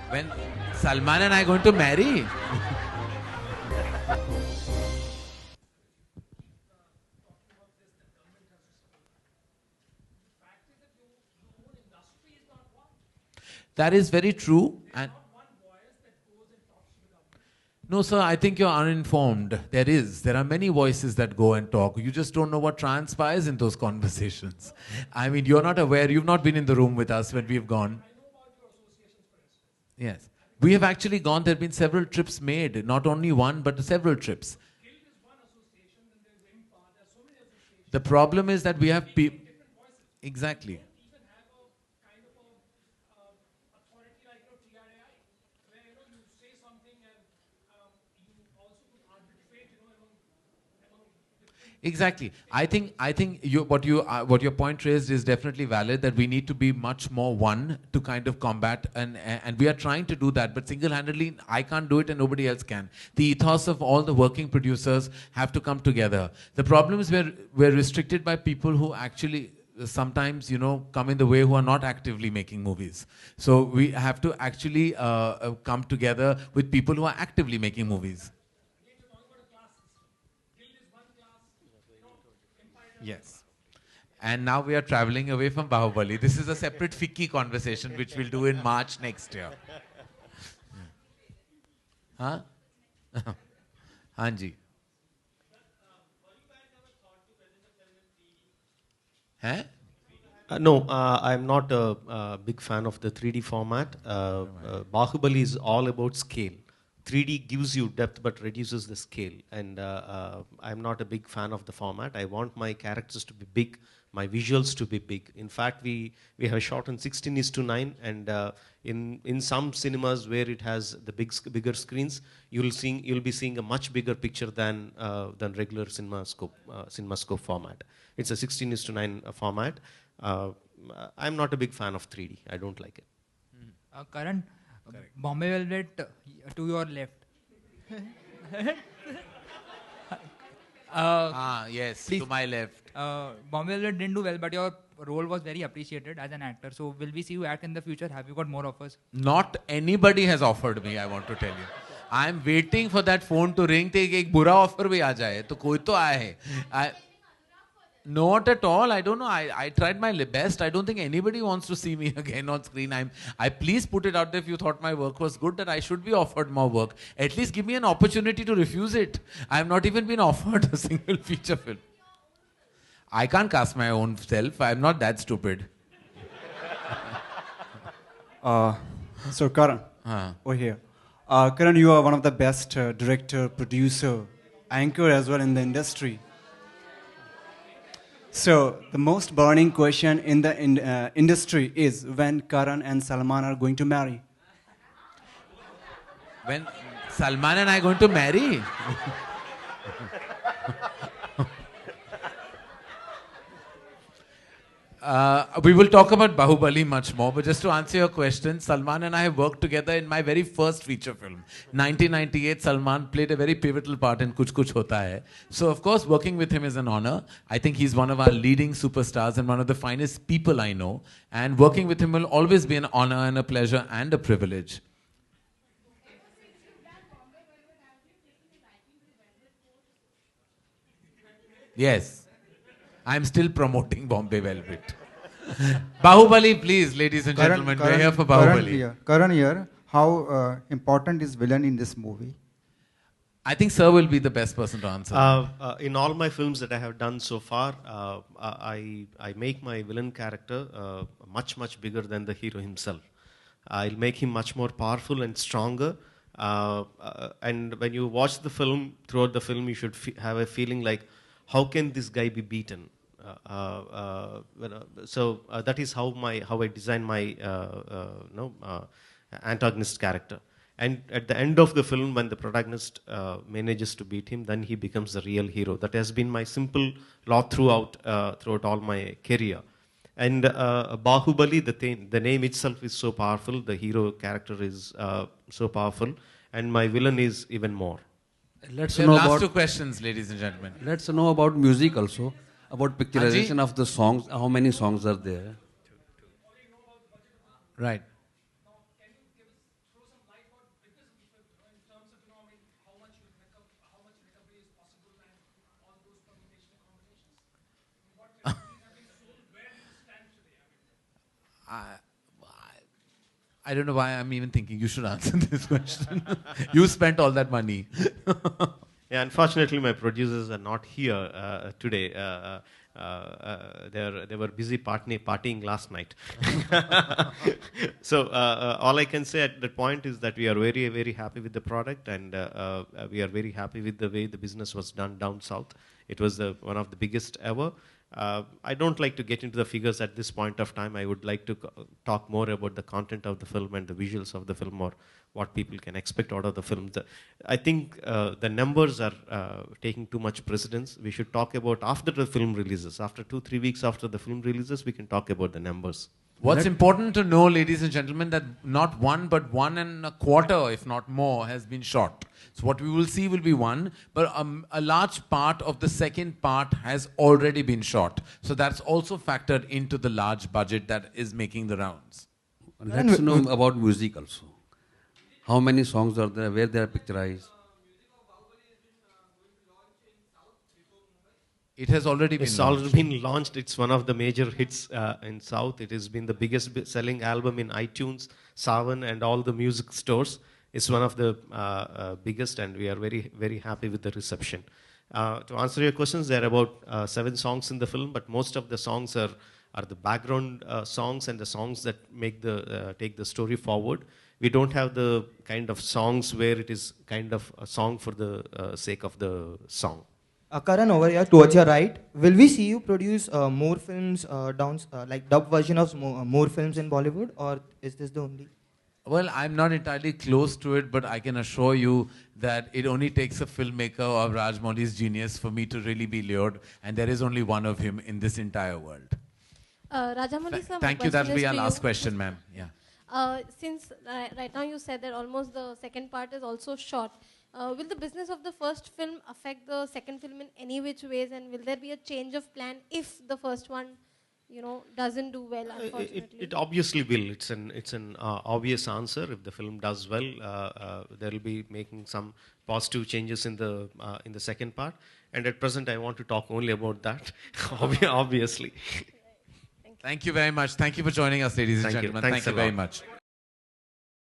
When Salman and I going to marry? That is very true. And no, sir, I think you're uninformed. There are many voices that go and talk. You just don't know what transpires in those conversations. I mean, you're not aware. You've not been in the room with us when we've gone. Yes. We have actually gone. There have been several trips made. Not only one, but several trips. The problem is that we have people. Exactly. Exactly. I think what your point raised is definitely valid, that we need to be much more one to kind of combat, and we are trying to do that, but single-handedly I can't do it and nobody else can. The ethos of all the working producers have to come together. The problem is we're restricted by people who actually sometimes come in the way, who are not actively making movies. So we have to actually come together with people who are actively making movies. Yes. And now we are traveling away from Bahubali. This is a separate FICCI conversation which we'll do in March next year. Huh? Hanji. Huh? No, I'm not a big fan of the 3D format. Bahubali is all about scale. 3D gives you depth but reduces the scale. And I'm not a big fan of the format. I want my characters to be big, my visuals to be big. In fact, we have shot in 16:9, and in some cinemas where it has the bigger screens, you'll be seeing a much bigger picture than regular CinemaScope format. It's a 16:9 format. I'm not a big fan of 3D. I don't like it. Karan, Bombay Velvet to your left. Yes, Please. to my left. Bombay Velvet didn't do well, but your role was very appreciated as an actor. So will we see you act in the future? Have you got more offers? Not anybody has offered me, I want to tell you. I'm waiting for that phone to ring. एक बुरा offer भी आ जाए तो कोई तो आए है. Not at all. I don't know. I tried my best. I don't think anybody wants to see me again on screen. I please put it out there if you thought my work was good, that I should be offered more work. At least give me an opportunity to refuse it. I have not even been offered a single feature film. I can't cast my own self. I'm not that stupid. So Karan, over here. Karan, you are one of the best director, producer, anchor as well in the industry. So the most burning question in the industry is when Karan and Salman are going to marry. When Salman and I going to marry? We will talk about Bahubali much more, but just to answer your question, Salman and I have worked together in my very first feature film. 1998, Salman played a very pivotal part in Kuch Kuch Hota Hai. So, of course, working with him is an honor. I think he's one of our leading superstars and one of the finest people I know. And working with him will always be an honor and a pleasure and a privilege. Yes. I'm still promoting Bombay Velvet. Bahubali, please, ladies and gentlemen. We're here for Bahubali. Karan here. How important is villain in this movie? I think Sir will be the best person to answer. In all my films that I have done so far, I make my villain character much bigger than the hero himself. I'll make him much more powerful and stronger. And when you watch the film, throughout the film, you should have a feeling like, how can this guy be beaten? So that is how I design my antagonist character. And at the end of the film, when the protagonist manages to beat him, then he becomes the real hero. That has been my simple law throughout all my career. And Bahubali, the name itself is so powerful. The hero character is so powerful, and my villain is even more. Let's know last two questions, ladies and gentlemen. Let's know about music also, about picturization of the songs. How many songs are there? Right. I don't know why I'm even thinking you should answer this question. You spent all that money. Yeah, unfortunately, my producers are not here today. They were busy partying last night. So all I can say at that point is that we are very, very happy with the product, and we are very happy with the way the business was done down south. It was one of the biggest ever. I don't like to get into the figures at this point of time. I would like to talk more about the content of the film and the visuals of the film, or what people can expect out of the film. I think the numbers are taking too much precedence. We should talk about after the film releases. After 2-3 weeks after the film releases, we can talk about the numbers. What's important to know, ladies and gentlemen, that not one, but 1.25, if not more, has been shot. So what we will see will be one, but a large part of the second part has already been shot. So that's also factored into the large budget that is making the rounds. Let's know about music also. How many songs are there, where they are picturized? It has already been It's launched. already been launched. It's one of the major hits in South. It has been the biggest selling album in iTunes, Savan, and all the music stores. It's one of the biggest, and we are very, very happy with the reception. To answer your questions, there are about 7 songs in the film, but most of the songs are the background songs and the songs that make take the story forward. We don't have the kind of songs where it is kind of a song for the sake of the song. Karan, over here towards your right, will we see you produce more films, like dub version of more films in Bollywood, or is this the only? Well, I'm not entirely close to it, but I can assure you that it only takes a filmmaker of Rajamouli's genius for me to really be lured, and there is only one of him in this entire world. Rajamouli sir, Thank you. That will be our last question, ma'am. Yeah. Since right now you said that almost the second part is also short, will the business of the first film affect the second film in any which ways, and will there be a change of plan if the first one, doesn't do well, unfortunately? It obviously will. It's an obvious answer. If the film does well, there will be making some positive changes in the second part. And at present, I want to talk only about that. Obviously. Thank you very much. Thank you for joining us, ladies and Thank you. gentlemen. Thanks Thank you a very lot. much.